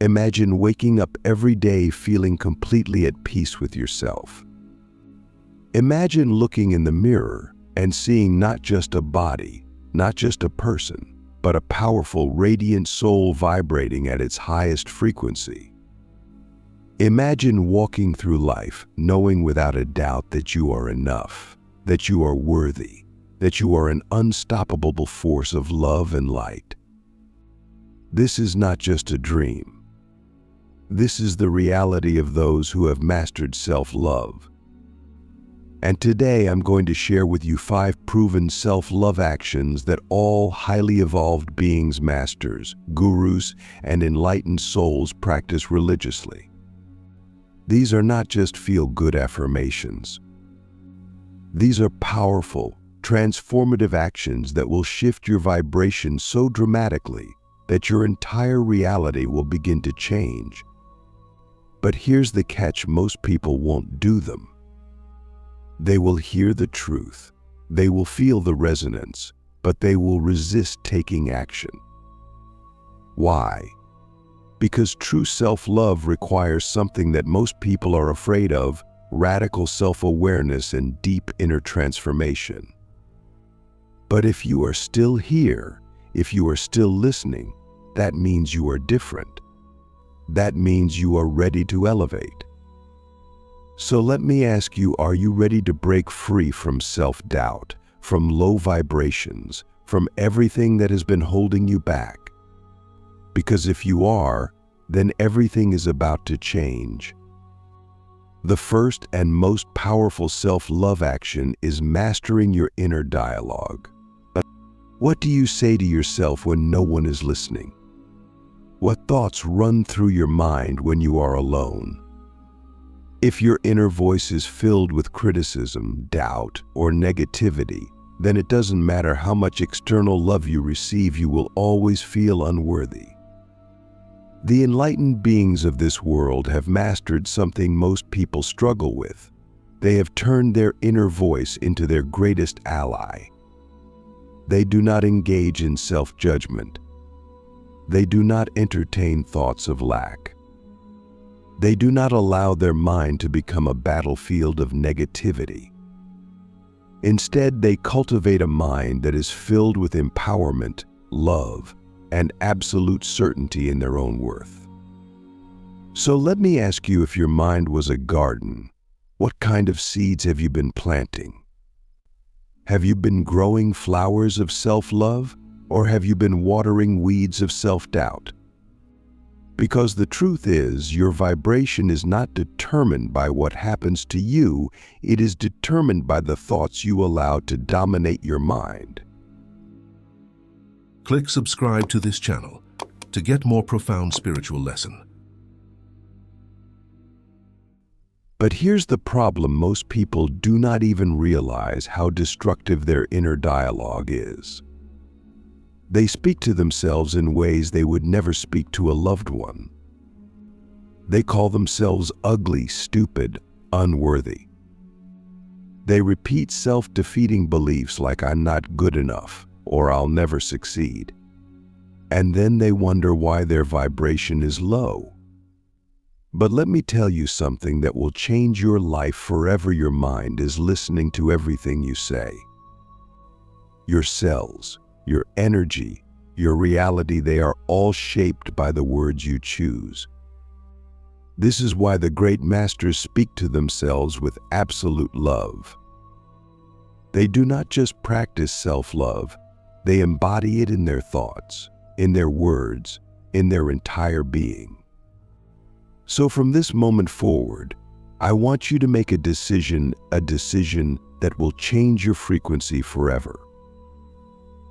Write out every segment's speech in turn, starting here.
Imagine waking up every day feeling completely at peace with yourself. Imagine looking in the mirror and seeing not just a body, not just a person, but a powerful, radiant soul vibrating at its highest frequency. Imagine walking through life knowing without a doubt that you are enough, that you are worthy, that you are an unstoppable force of love and light. This is not just a dream. This is the reality of those who have mastered self-love. And today I'm going to share with you 5 proven self-love actions that all highly evolved beings, masters, gurus, and enlightened souls practice religiously. These are not just feel-good affirmations. These are powerful, transformative actions that will shift your vibration so dramatically that your entire reality will begin to change. But here's the catch: most people won't do them. They will hear the truth, they will feel the resonance, but they will resist taking action. Why? Because true self-love requires something that most people are afraid of: radical self-awareness and deep inner transformation. But if you are still here, if you are still listening, that means you are different. That means you are ready to elevate. So let me ask you, are you ready to break free from self-doubt, from low vibrations, from everything that has been holding you back? Because if you are, then everything is about to change. The first and most powerful self-love action is mastering your inner dialogue. What do you say to yourself when no one is listening? What thoughts run through your mind when you are alone? If your inner voice is filled with criticism, doubt, or negativity, then it doesn't matter how much external love you receive, you will always feel unworthy. The enlightened beings of this world have mastered something most people struggle with. They have turned their inner voice into their greatest ally. They do not engage in self-judgment. They do not entertain thoughts of lack. They do not allow their mind to become a battlefield of negativity. Instead, they cultivate a mind that is filled with empowerment, love, and absolute certainty in their own worth. So let me ask you, if your mind was a garden, what kind of seeds have you been planting? Have you been growing flowers of self-love, or have you been watering weeds of self-doubt? Because the truth is, your vibration is not determined by what happens to you, it is determined by the thoughts you allow to dominate your mind. Click subscribe to this channel to get more profound spiritual lesson. But here's the problem: most people do not even realize how destructive their inner dialogue is. They speak to themselves in ways they would never speak to a loved one. They call themselves ugly, stupid, unworthy. They repeat self-defeating beliefs like "I'm not good enough" or "I'll never succeed." And then they wonder why their vibration is low. But let me tell you something that will change your life forever. Your mind is listening to everything you say. Your cells, your energy, your reality, they are all shaped by the words you choose. This is why the great masters speak to themselves with absolute love. They do not just practice self-love, they embody it in their thoughts, in their words, in their entire being. So from this moment forward, I want you to make a decision that will change your frequency forever.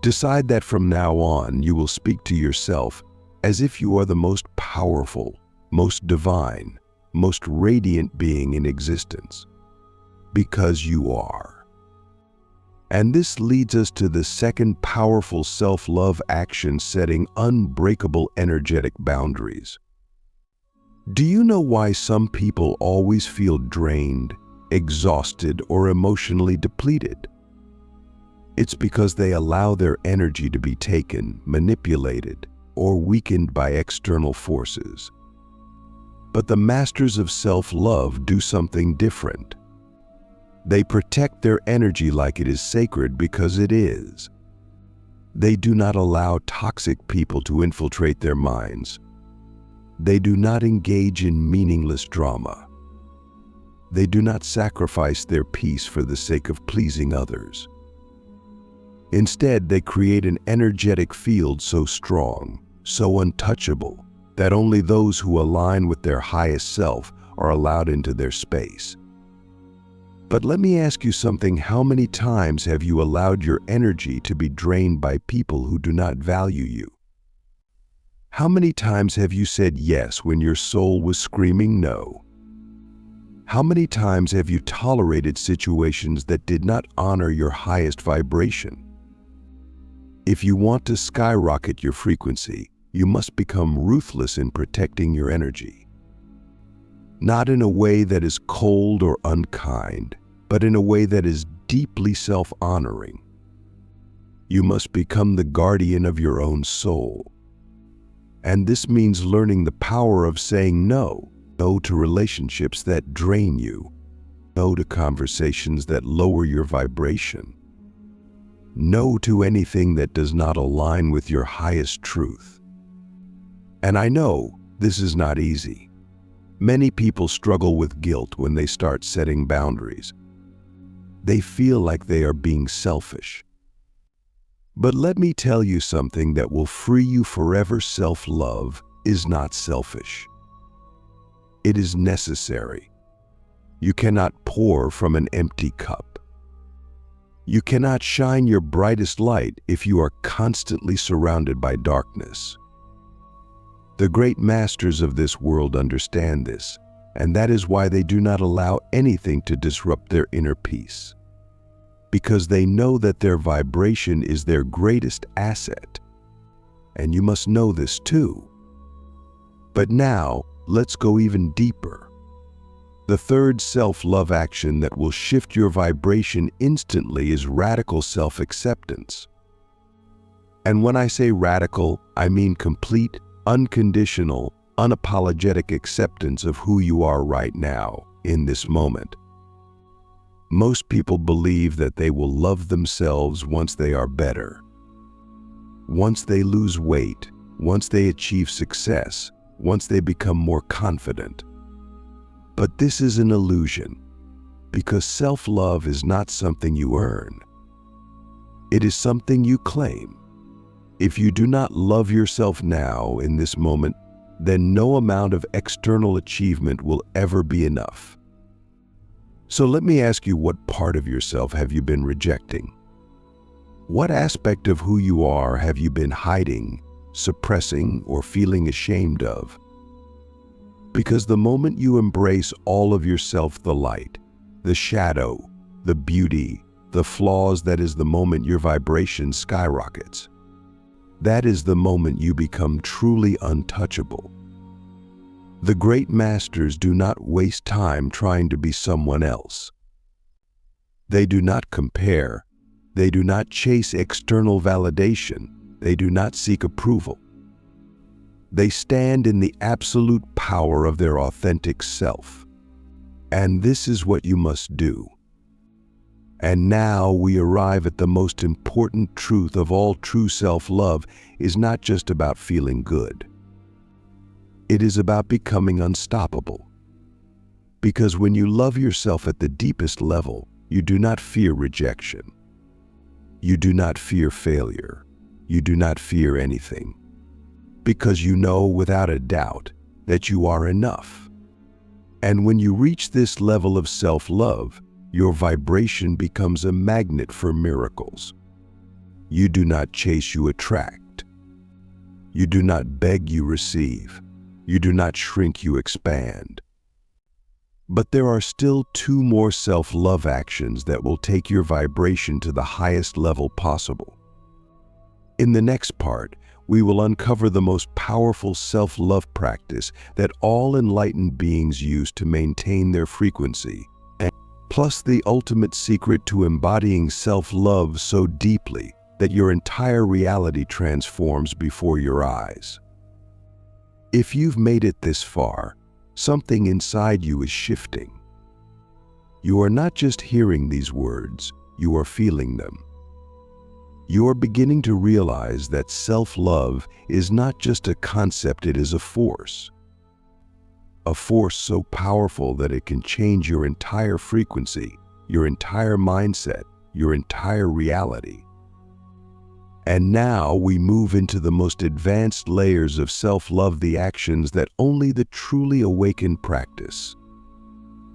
Decide that from now on you will speak to yourself as if you are the most powerful, most divine, most radiant being in existence. Because you are. And this leads us to the second powerful self-love action: setting unbreakable energetic boundaries. Do you know why some people always feel drained, exhausted, or emotionally depleted? It's because they allow their energy to be taken, manipulated, or weakened by external forces. But the masters of self-love do something different. They protect their energy like it is sacred because it is. They do not allow toxic people to infiltrate their minds. They do not engage in meaningless drama. They do not sacrifice their peace for the sake of pleasing others. Instead, they create an energetic field so strong, so untouchable, that only those who align with their highest self are allowed into their space. But let me ask you something. How many times have you allowed your energy to be drained by people who do not value you? How many times have you said yes when your soul was screaming no? How many times have you tolerated situations that did not honor your highest vibration? If you want to skyrocket your frequency, you must become ruthless in protecting your energy. Not in a way that is cold or unkind, but in a way that is deeply self-honoring. You must become the guardian of your own soul. And this means learning the power of saying no. No to relationships that drain you. No to conversations that lower your vibration. No to anything that does not align with your highest truth. And I know this is not easy. Many people struggle with guilt when they start setting boundaries. They feel like they are being selfish. But let me tell you something that will free you forever. Self-love is not selfish. It is necessary. You cannot pour from an empty cup. You cannot shine your brightest light if you are constantly surrounded by darkness. The great masters of this world understand this, and that is why they do not allow anything to disrupt their inner peace. Because they know that their vibration is their greatest asset. And you must know this too. But now, let's go even deeper. The third self-love action that will shift your vibration instantly is radical self-acceptance. And when I say radical, I mean complete, unconditional, unapologetic acceptance of who you are right now, in this moment. Most people believe that they will love themselves once they are better. Once they lose weight, once they achieve success, once they become more confident. But this is an illusion, because self-love is not something you earn. It is something you claim. If you do not love yourself now, in this moment, then no amount of external achievement will ever be enough. So let me ask you, what part of yourself have you been rejecting? What aspect of who you are have you been hiding, suppressing, or feeling ashamed of? Because the moment you embrace all of yourself, the light, the shadow, the beauty, the flaws, that is the moment your vibration skyrockets. That is the moment you become truly untouchable. The great masters do not waste time trying to be someone else. They do not compare. They do not chase external validation. They do not seek approval. They stand in the absolute power of their authentic self. And this is what you must do. And now we arrive at the most important truth of all. True self-love is not just about feeling good. It is about becoming unstoppable. Because when you love yourself at the deepest level, you do not fear rejection. You do not fear failure. You do not fear anything. Because you know without a doubt that you are enough. And when you reach this level of self-love, your vibration becomes a magnet for miracles. You do not chase, you attract. You do not beg, you receive. You do not shrink, you expand. But there are still 2 more self-love actions that will take your vibration to the highest level possible. In the next part, we will uncover the most powerful self-love practice that all enlightened beings use to maintain their frequency, plus the ultimate secret to embodying self-love so deeply that your entire reality transforms before your eyes. If you've made it this far, something inside you is shifting. You are not just hearing these words, you are feeling them. You are beginning to realize that self-love is not just a concept, it is a force. A force so powerful that it can change your entire frequency, your entire mindset, your entire reality. And now we move into the most advanced layers of self-love, the actions that only the truly awakened practice.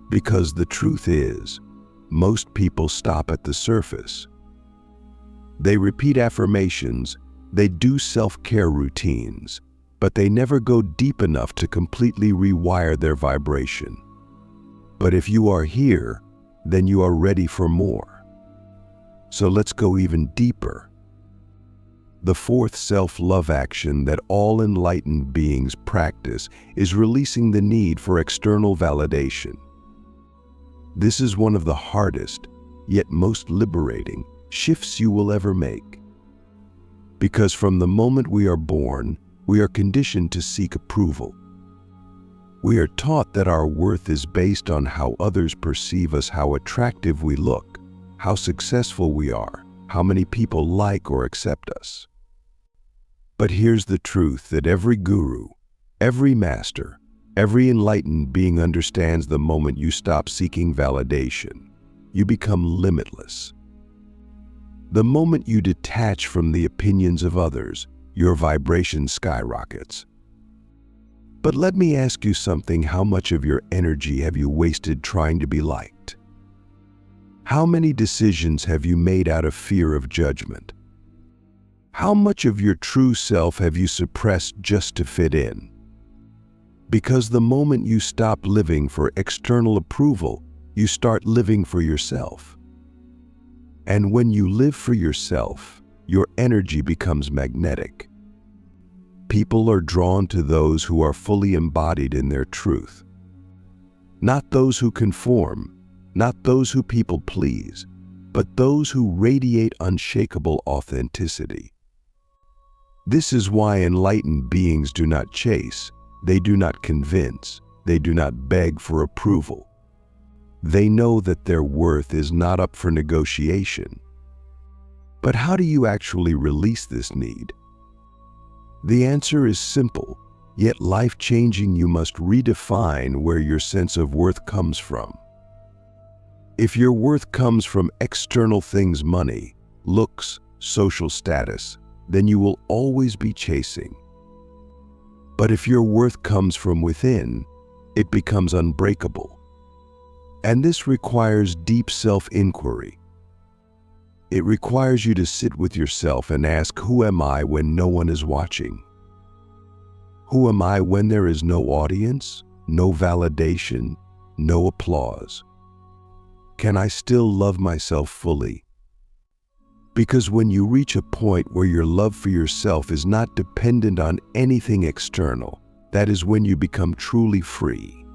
Because the truth is, most people stop at the surface. They repeat affirmations, they do self-care routines, but they never go deep enough to completely rewire their vibration. But if you are here, then you are ready for more. So let's go even deeper. The fourth self-love action that all enlightened beings practice is releasing the need for external validation. This is one of the hardest, yet most liberating, shifts you will ever make. Because from the moment we are born, we are conditioned to seek approval. We are taught that our worth is based on how others perceive us, how attractive we look, how successful we are, how many people like or accept us. But here's the truth that every guru, every master, every enlightened being understands: the moment you stop seeking validation, you become limitless. The moment you detach from the opinions of others, your vibration skyrockets. But let me ask you something: how much of your energy have you wasted trying to be liked? How many decisions have you made out of fear of judgment? How much of your true self have you suppressed just to fit in? Because the moment you stop living for external approval, you start living for yourself. And when you live for yourself, your energy becomes magnetic. People are drawn to those who are fully embodied in their truth. Not those who conform, not those who people please, but those who radiate unshakable authenticity. This is why enlightened beings do not chase, they do not convince, they do not beg for approval. They know that their worth is not up for negotiation. But how do you actually release this need? The answer is simple, yet life-changing. You must redefine where your sense of worth comes from. If your worth comes from external things, money, looks, social status, then you will always be chasing. But if your worth comes from within, it becomes unbreakable. And this requires deep self-inquiry. It requires you to sit with yourself and ask, who am I when no one is watching? Who am I when there is no audience, no validation, no applause? Can I still love myself fully? Because when you reach a point where your love for yourself is not dependent on anything external, that is when you become truly free.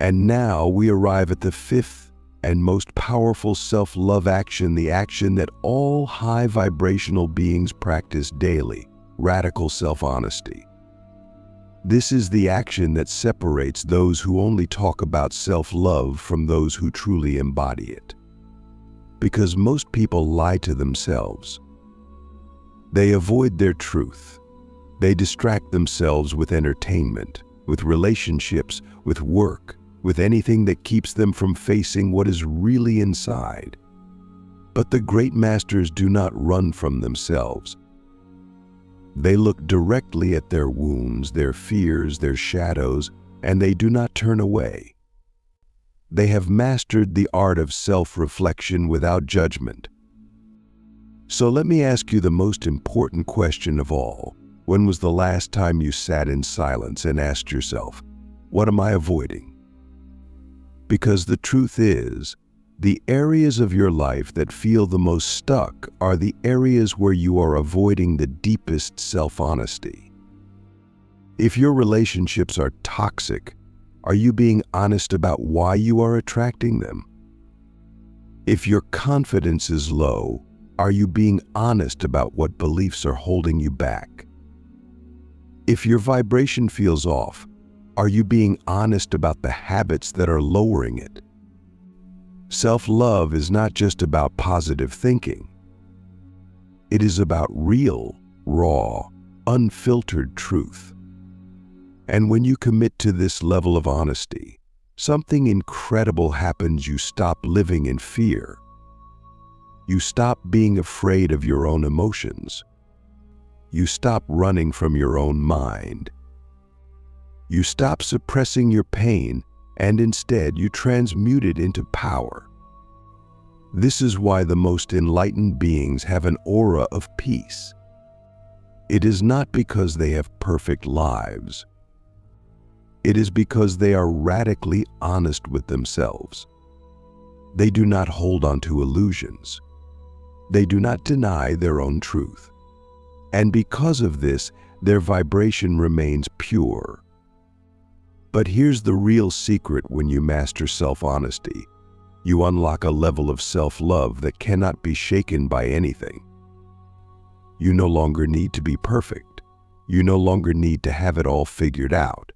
And now we arrive at the fifth and most powerful self-love action, the action that all high vibrational beings practice daily: radical self-honesty. This is the action that separates those who only talk about self-love from those who truly embody it. Because most people lie to themselves. They avoid their truth. They distract themselves with entertainment, with relationships, with work, with anything that keeps them from facing what is really inside. But the great masters do not run from themselves. They look directly at their wounds, their fears, their shadows, and they do not turn away. They have mastered the art of self-reflection without judgment. So let me ask you the most important question of all. When was the last time you sat in silence and asked yourself, what am I avoiding? Because the truth is, the areas of your life that feel the most stuck are the areas where you are avoiding the deepest self-honesty. If your relationships are toxic, are you being honest about why you are attracting them? If your confidence is low, Are you being honest about what beliefs are holding you back? If your vibration feels off, are you being honest about the habits that are lowering it? Self-love is not just about positive thinking. It is about real, raw, unfiltered truth. And when you commit to this level of honesty, something incredible happens. You stop living in fear. You stop being afraid of your own emotions. You stop running from your own mind. You stop suppressing your pain, and instead you transmute it into power. This is why the most enlightened beings have an aura of peace. It is not because they have perfect lives. It is because they are radically honest with themselves. They do not hold on to illusions. They do not deny their own truth. And because of this, their vibration remains pure. But here's the real secret: when you master self-honesty, you unlock a level of self-love that cannot be shaken by anything. You no longer need to be perfect. You no longer need to have it all figured out.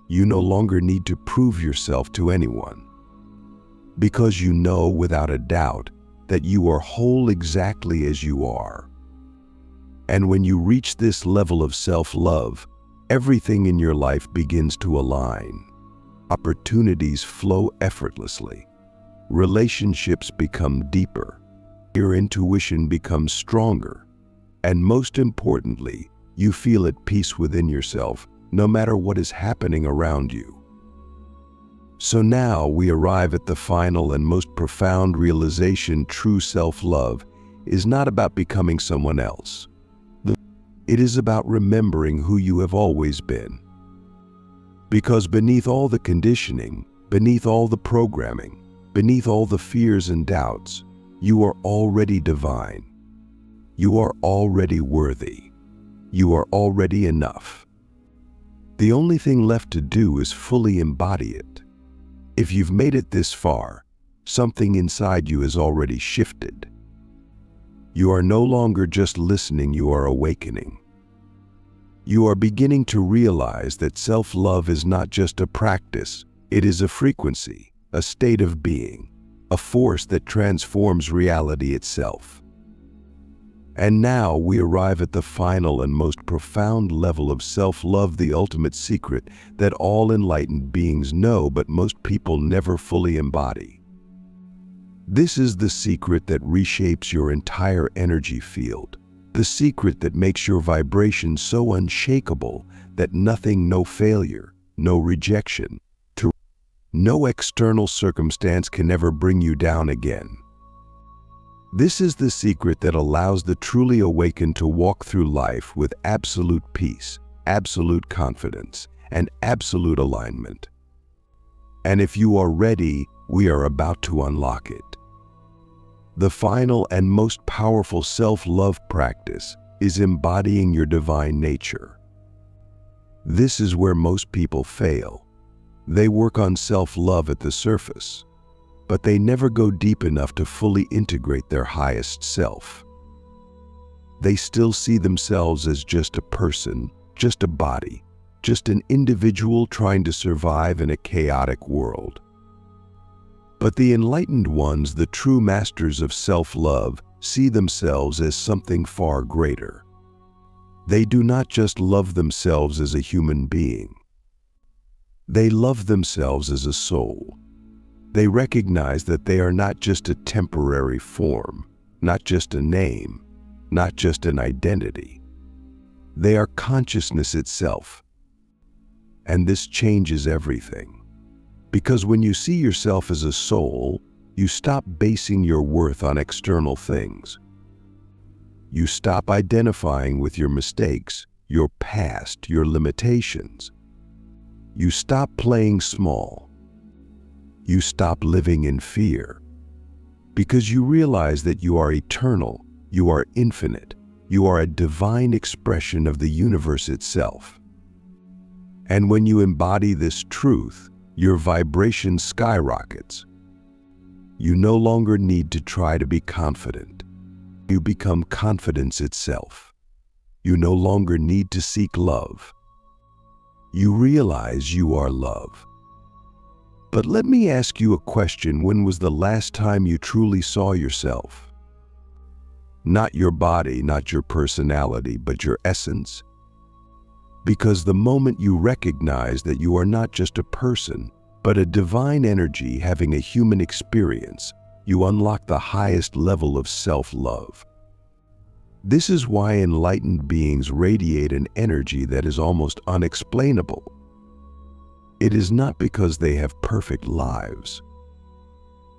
You no longer need to prove yourself to anyone, because you know without a doubt that you are whole exactly as you are. And when you reach this level of self-love, everything in your life begins to align. Opportunities flow effortlessly. Relationships become deeper. Your intuition becomes stronger. And most importantly, you feel at peace within yourself, no matter what is happening around you. So now we arrive at the final and most profound realization: true self-love is not about becoming someone else. It is about remembering who you have always been. Because beneath all the conditioning, beneath all the programming, beneath all the fears and doubts, you are already divine. You are already worthy. You are already enough. The only thing left to do is fully embody it. If you've made it this far, something inside you has already shifted. You are no longer just listening, you are awakening. You are beginning to realize that self-love is not just a practice, it is a frequency, a state of being, a force that transforms reality itself. And now we arrive at the final and most profound level of self-love, the ultimate secret that all enlightened beings know but most people never fully embody. This is the secret that reshapes your entire energy field, the secret that makes your vibration so unshakable that nothing, no failure, no rejection, no external circumstance can ever bring you down again. This is the secret that allows the truly awakened to walk through life with absolute peace, absolute confidence, and absolute alignment. And if you are ready, we are about to unlock it. The final and most powerful self-love practice is embodying your divine nature. This is where most people fail. They work on self-love at the surface, but they never go deep enough to fully integrate their highest self. They still see themselves as just a person, just a body, just an individual trying to survive in a chaotic world. But the enlightened ones, the true masters of self-love, see themselves as something far greater. They do not just love themselves as a human being. They love themselves as a soul. They recognize that they are not just a temporary form, not just a name, not just an identity. They are consciousness itself. And this changes everything. Because when you see yourself as a soul, you stop basing your worth on external things. You stop identifying with your mistakes, your past, your limitations. You stop playing small. You stop living in fear. Because you realize that you are eternal, you are infinite, you are a divine expression of the universe itself. And when you embody this truth, your vibration skyrockets. You no longer need to try to be confident. You become confidence itself. You no longer need to seek love. You realize you are love. But let me ask you a question. When was the last time you truly saw yourself? Not your body, not your personality, but your essence. Because the moment you recognize that you are not just a person, but a divine energy having a human experience, you unlock the highest level of self-love. This is why enlightened beings radiate an energy that is almost unexplainable. It is not because they have perfect lives.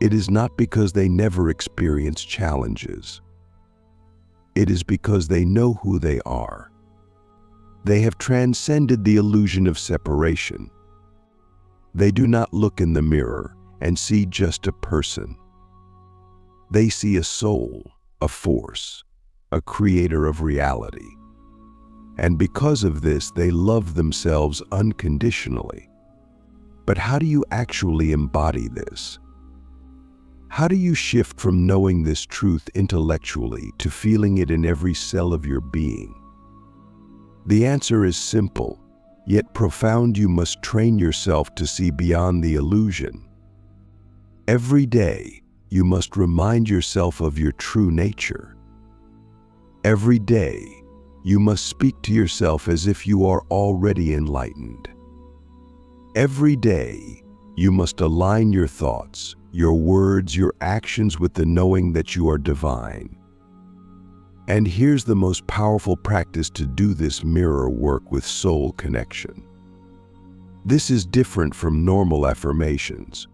It is not because they never experience challenges. It is because they know who they are. They have transcended the illusion of separation. They do not look in the mirror and see just a person. They see a soul, a force, a creator of reality. And because of this, they love themselves unconditionally. But how do you actually embody this? How do you shift from knowing this truth intellectually to feeling it in every cell of your being? The answer is simple, yet profound. You must train yourself to see beyond the illusion. Every day, you must remind yourself of your true nature. Every day, you must speak to yourself as if you are already enlightened. Every day, you must align your thoughts, your words, your actions with the knowing that you are divine. And here's the most powerful practice to do this mirror work with soul connection. This is different from normal affirmations.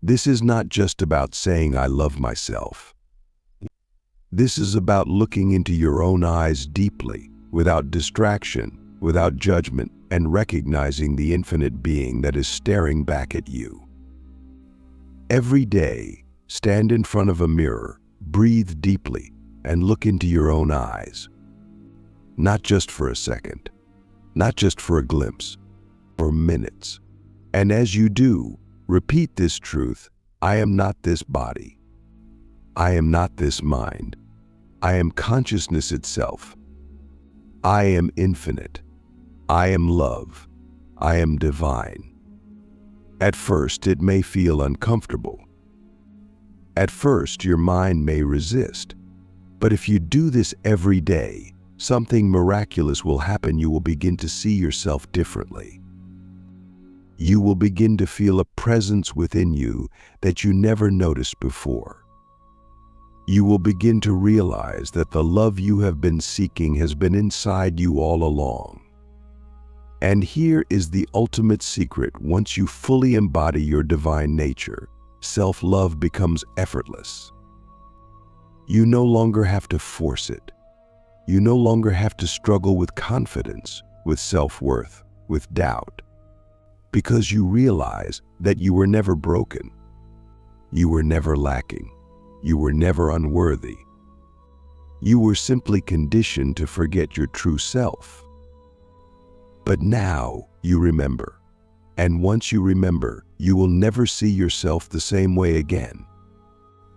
This is not just about saying I love myself. This is about looking into your own eyes deeply, without distraction, without judgment, and recognizing the infinite being that is staring back at you. Every day, stand in front of a mirror, breathe deeply, and look into your own eyes. Not just for a second, not just for a glimpse, for minutes. And as you do, repeat this truth: I am not this body. I am not this mind. I am consciousness itself. I am infinite. I am love. I am divine. At first, it may feel uncomfortable. At first, your mind may resist. But if you do this every day, something miraculous will happen. You will begin to see yourself differently. You will begin to feel a presence within you that you never noticed before. You will begin to realize that the love you have been seeking has been inside you all along. And here is the ultimate secret: once you fully embody your divine nature, self-love becomes effortless. You no longer have to force it. You no longer have to struggle with confidence, with self-worth, with doubt. Because you realize that you were never broken. You were never lacking. You were never unworthy. You were simply conditioned to forget your true self. But now you remember. And once you remember, you will never see yourself the same way again.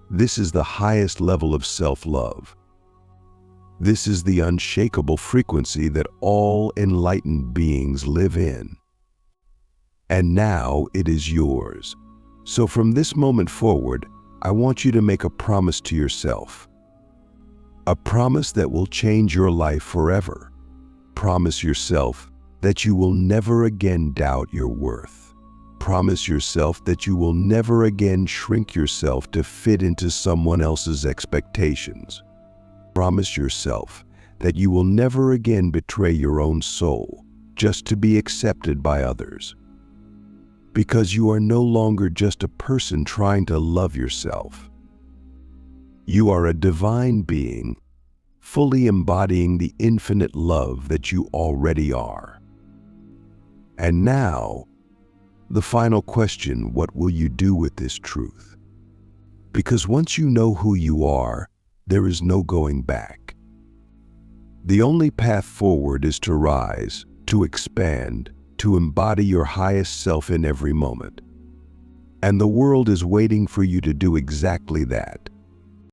This is the highest level of self-love. This is the unshakable frequency that all enlightened beings live in. And now it is yours. So from this moment forward, I want you to make a promise to yourself. A promise that will change your life forever. Promise yourself that you will never again doubt your worth. Promise yourself that you will never again shrink yourself to fit into someone else's expectations. Promise yourself that you will never again betray your own soul just to be accepted by others. Because you are no longer just a person trying to love yourself. You are a divine being, fully embodying the infinite love that you already are. And now, the final question: what will you do with this truth? Because once you know who you are, there is no going back. The only path forward is to rise, to expand, to embody your highest self in every moment. And the world is waiting for you to do exactly that.